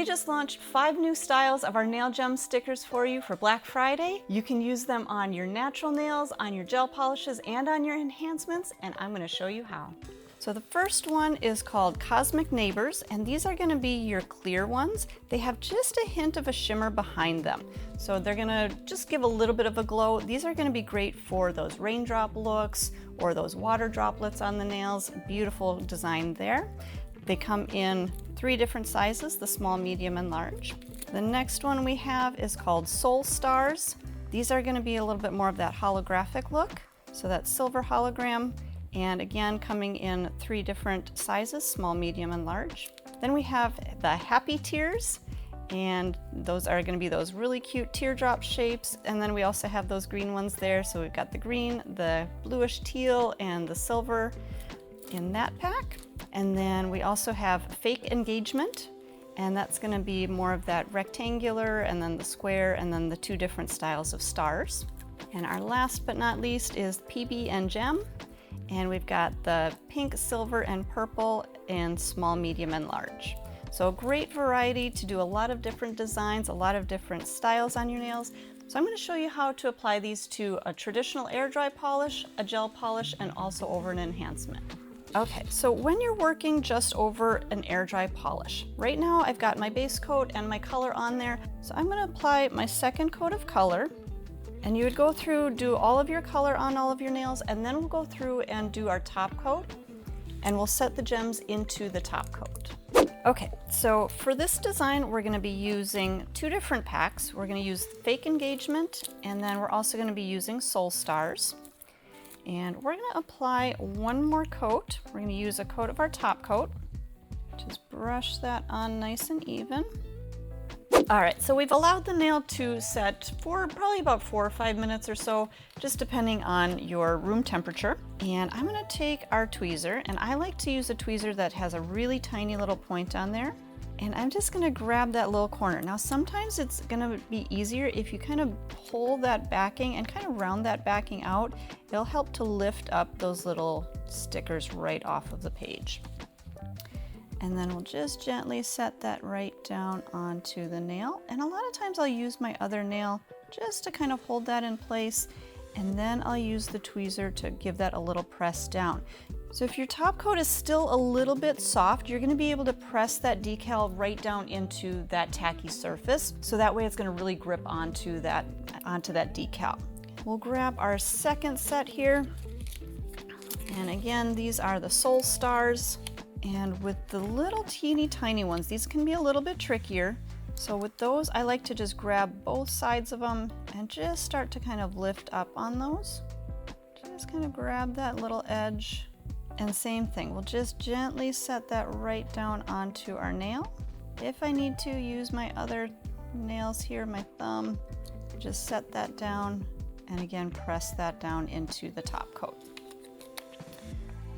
We just launched 5 new styles of our nail gem stickers for you for Black Friday. You can use them on your natural nails, on your gel polishes, and on your enhancements, and I'm going to show you how. So the first one is called Cosmic Neighbors, and these are going to be your clear ones. They have just a hint of a shimmer behind them. So they're going to just give a little bit of a glow. These are going to be great for those raindrop looks or those water droplets on the nails. Beautiful design there. They come in 3 different sizes, the small, medium, and large. The next one we have is called Soul Stars. These are going to be a little bit more of that holographic look. So that silver hologram. And again, coming in 3 different sizes, small, medium, and large. Then we have the Happy Tears, and those are going to be those really cute teardrop shapes. And then we also have those green ones there. So we've got the green, the bluish teal, and the silver in that pack. And then we also have Fake Engagement, and that's going to be more of that rectangular, and then the square, and then the 2 different styles of stars. And our last but not least is PB and Gem. And we've got the pink, silver, and purple in small, medium, and large. So a great variety to do a lot of different designs, a lot of different styles on your nails. So I'm going to show you how to apply these to a traditional air dry polish, a gel polish, and also over an enhancement. Okay, so when you're working just over an air dry polish, right now I've got my base coat and my color on there. So I'm going to apply my second coat of color. And you would go through, do all of your color on all of your nails, and then we'll go through and do our top coat, and we'll set the gems into the top coat. Okay, so for this design, we're going to be using 2 different packs. We're going to use Fake Engagement, and then we're also going to be using Soul Stars. And we're going to apply 1 more coat. We're going to use a coat of our top coat. Just brush that on nice and even. All right, so we've allowed the nail to set for probably about 4 or 5 minutes or so, just depending on your room temperature. And I'm going to take our tweezer, and I like to use a tweezer that has a really tiny little point on there. And I'm just going to grab that little corner. Now, sometimes it's going to be easier if you kind of pull that backing and kind of round that backing out. It'll help to lift up those little stickers right off of the page. And then we'll just gently set that right down onto the nail. And a lot of times I'll use my other nail just to kind of hold that in place. And then I'll use the tweezer to give that a little press down. So if your top coat is still a little bit soft, you're going to be able to press that decal right down into that tacky surface. So that way it's going to really grip onto that decal. We'll grab our second set here. And again, these are the Soul Stars. And with the little teeny tiny ones, these can be a little bit trickier. So with those, I like to just grab both sides of them and just start to kind of lift up on those. Just kind of grab that little edge. And same thing, we'll just gently set that right down onto our nail. If I need to use my other nails here, my thumb, just set that down and again press that down into the top coat.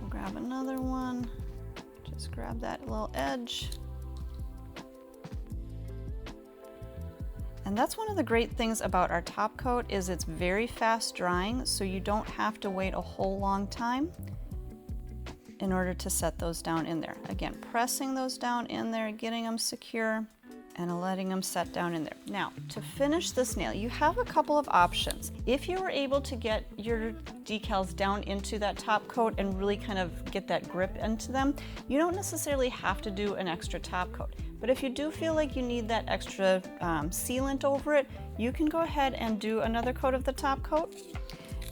We'll grab another one. Just grab that little edge. And that's one of the great things about our top coat is it's very fast drying, so you don't have to wait a whole long time in order to set those down in there. Again, pressing those down in there, getting them secure, and letting them set down in there. Now, to finish this nail, you have a couple of options. If you were able to get your decals down into that top coat and really kind of get that grip into them, you don't necessarily have to do an extra top coat. But if you do feel like you need that extra sealant over it, you can go ahead and do another coat of the top coat.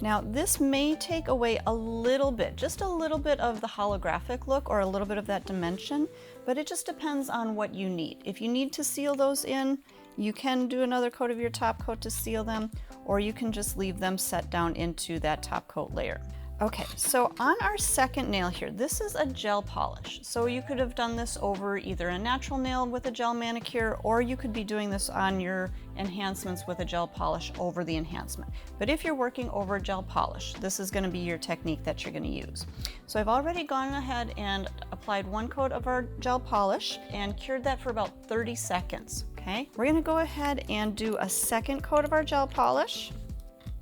Now, this may take away a little bit, just a little bit of the holographic look or a little bit of that dimension, but it just depends on what you need. If you need to seal those in, you can do another coat of your top coat to seal them, or you can just leave them set down into that top coat layer. Okay, so on our second nail here, this is a gel polish. So you could have done this over either a natural nail with a gel manicure, or you could be doing this on your enhancements with a gel polish over the enhancement. But if you're working over a gel polish, this is going to be your technique that you're going to use. So I've already gone ahead and applied 1 coat of our gel polish and cured that for about 30 seconds. Okay, we're going to go ahead and do a second coat of our gel polish.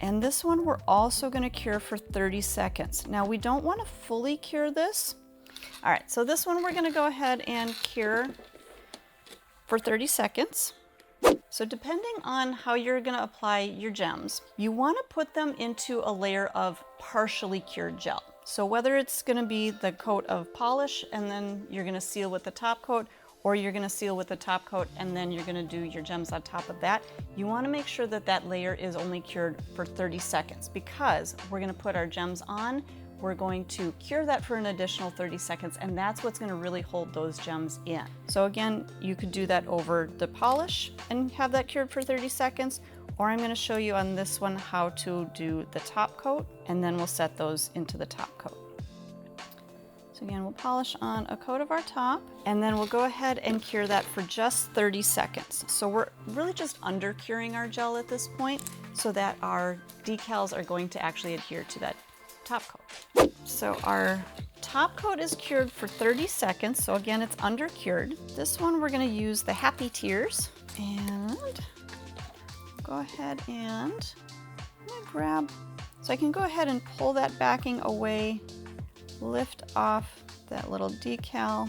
And this one we're also going to cure for 30 seconds. Now we don't want to fully cure this. All right, so this one we're going to go ahead and cure for 30 seconds. So depending on how you're going to apply your gems, you want to put them into a layer of partially cured gel. So whether it's going to be the coat of polish and then you're going to seal with the top coat, or you're going to seal with the top coat and then you're going to do your gems on top of that, you want to make sure that that layer is only cured for 30 seconds because we're going to put our gems on. We're going to cure that for an additional 30 seconds, and that's what's going to really hold those gems in. So again, you could do that over the polish and have that cured for 30 seconds, or I'm going to show you on this one how to do the top coat, and then we'll set those into the top coat. So again, we'll polish on a coat of our top, and then we'll go ahead and cure that for just 30 seconds. So we're really just under curing our gel at this point so that our decals are going to actually adhere to that top coat. So our top coat is cured for 30 seconds. So again, it's under cured. This one we're going to use the Happy Tears, and go ahead and grab, so I can go ahead and pull that backing away, lift off that little decal,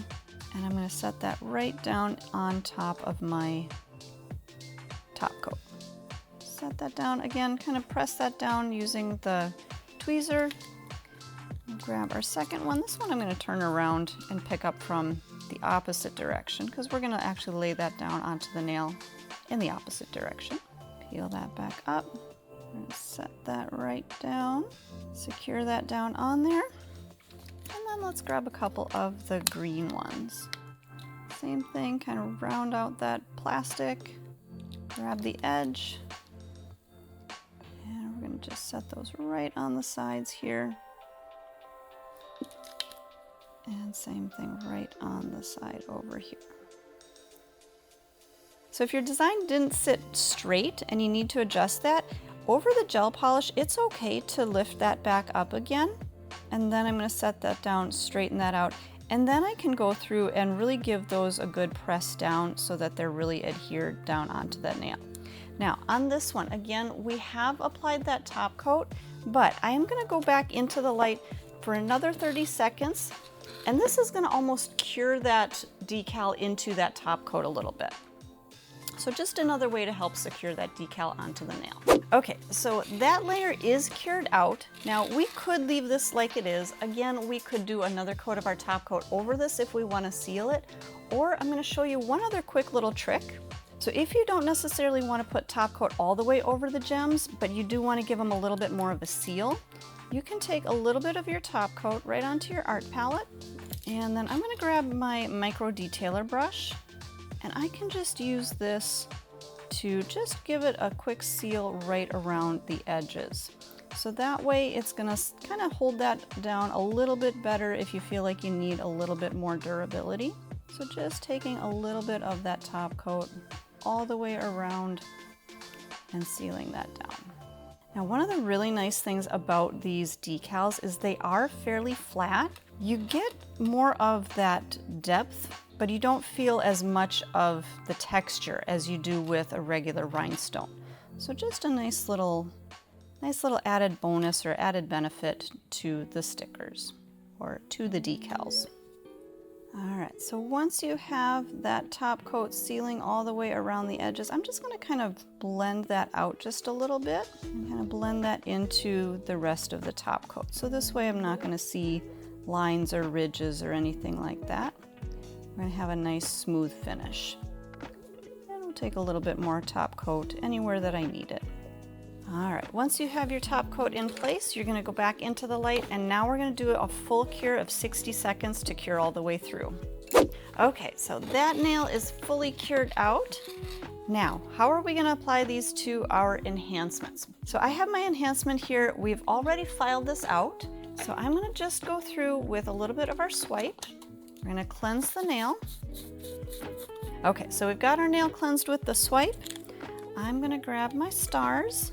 and I'm going to set that right down on top of my top coat. Set that down again, kind of press that down using the tweezer. We'll grab our second one. This one I'm going to turn around and pick up from the opposite direction because we're going to actually lay that down onto the nail in the opposite direction. Peel that back up. We're going to set that right down. Secure that down on there. And then let's grab a couple of the green ones. Same thing, kind of round out that plastic. Grab the edge. And we're going to just set those right on the sides here. And same thing right on the side over here. So if your design didn't sit straight and you need to adjust that, over the gel polish, it's okay to lift that back up again. And then I'm going to set that down, straighten that out. And then I can go through and really give those a good press down so that they're really adhered down onto that nail. Now on this one, again, we have applied that top coat, but I am going to go back into the light for another 30 seconds. And this is going to almost cure that decal into that top coat a little bit. So just another way to help secure that decal onto the nail. Okay, so that layer is cured out. Now we could leave this like it is. Again, we could do another coat of our top coat over this if we want to seal it. Or I'm going to show you one other quick little trick. So if you don't necessarily want to put top coat all the way over the gems, but you do want to give them a little bit more of a seal, you can take a little bit of your top coat right onto your art palette, and then I'm going to grab my micro detailer brush, and I can just use this to just give it a quick seal right around the edges. So that way it's going to kind of hold that down a little bit better if you feel like you need a little bit more durability. So just taking a little bit of that top coat all the way around and sealing that down. Now, one of the really nice things about these decals is they are fairly flat. You get more of that depth, but you don't feel as much of the texture as you do with a regular rhinestone. So just a nice little added bonus or added benefit to the stickers or to the decals. All right, so once you have that top coat sealing all the way around the edges, I'm just going to kind of blend that out just a little bit and kind of blend that into the rest of the top coat. So this way I'm not going to see lines or ridges or anything like that. We're going to have a nice smooth finish. And we'll take a little bit more top coat anywhere that I need it. All right, once you have your top coat in place, you're going to go back into the light, and now we're going to do a full cure of 60 seconds to cure all the way through. Okay, so that nail is fully cured out. Now, how are we going to apply these to our enhancements? So I have my enhancement here. We've already filed this out. So I'm going to just go through with a little bit of our swipe. We're going to cleanse the nail. Okay, so we've got our nail cleansed with the swipe. I'm going to grab my stars.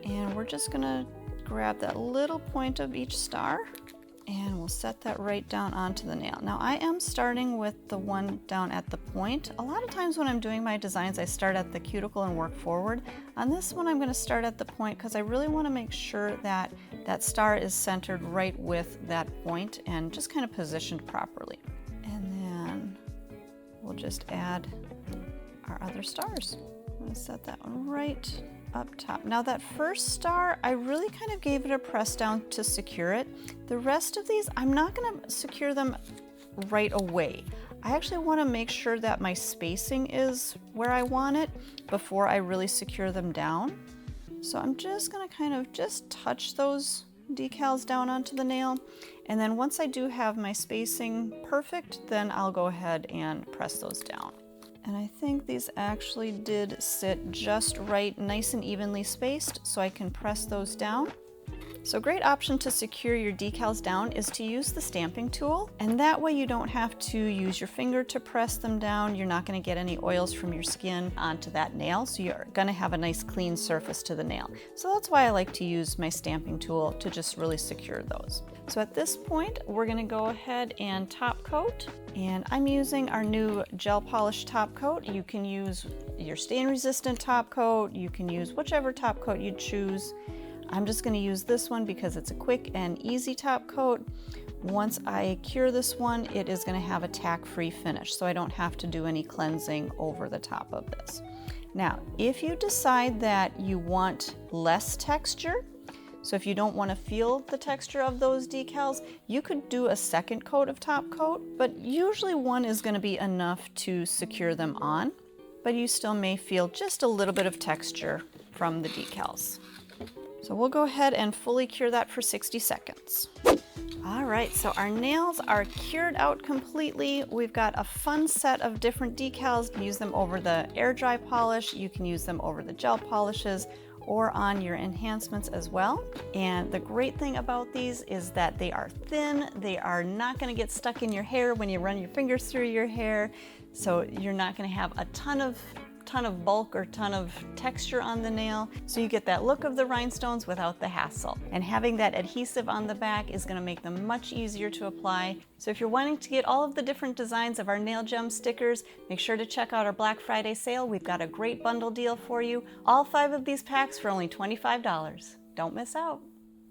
And we're just gonna grab that little point of each star and we'll set that right down onto the nail. Now I am starting with the one down at the point. A lot of times when I'm doing my designs, I start at the cuticle and work forward. On this one, I'm gonna start at the point because I really wanna make sure that that star is centered right with that point and just kind of positioned properly. And then we'll just add our other stars. I'm gonna set that one right up top. Now that first star, I really kind of gave it a press down to secure it. The rest of these, I'm not gonna secure them right away. I actually wanna make sure that my spacing is where I want it before I really secure them down. So I'm just gonna kind of just touch those decals down onto the nail. And then once I do have my spacing perfect, then I'll go ahead and press those down. And I think these actually did sit just right, nice and evenly spaced, so I can press those down. So a great option to secure your decals down is to use the stamping tool, and that way you don't have to use your finger to press them down. You're not going to get any oils from your skin onto that nail, so you're going to have a nice clean surface to the nail. So that's why I like to use my stamping tool to just really secure those. So at this point, we're going to go ahead and top coat, and I'm using our new gel polish top coat. You can use your stain resistant top coat, you can use whichever top coat you choose. I'm just going to use this one because it's a quick and easy top coat. Once I cure this one, it is going to have a tack-free finish, so I don't have to do any cleansing over the top of this. Now, if you decide that you want less texture, so if you don't want to feel the texture of those decals, you could do a second coat of top coat, but usually one is going to be enough to secure them on, but you still may feel just a little bit of texture from the decals. So we'll go ahead and fully cure that for 60 seconds. All right, so our nails are cured out completely. We've got a fun set of different decals. You can use them over the air dry polish, you can use them over the gel polishes, or on your enhancements as well. And the great thing about these is that they are thin, they are not gonna get stuck in your hair when you run your fingers through your hair, so you're not gonna have a ton of bulk or ton of texture on the nail, so you get that look of the rhinestones without the hassle. And having that adhesive on the back is going to make them much easier to apply. So if you're wanting to get all of the different designs of our nail gem stickers, make sure to check out our Black Friday sale. We've got a great bundle deal for you. All 5 of these packs for only $25. Don't miss out.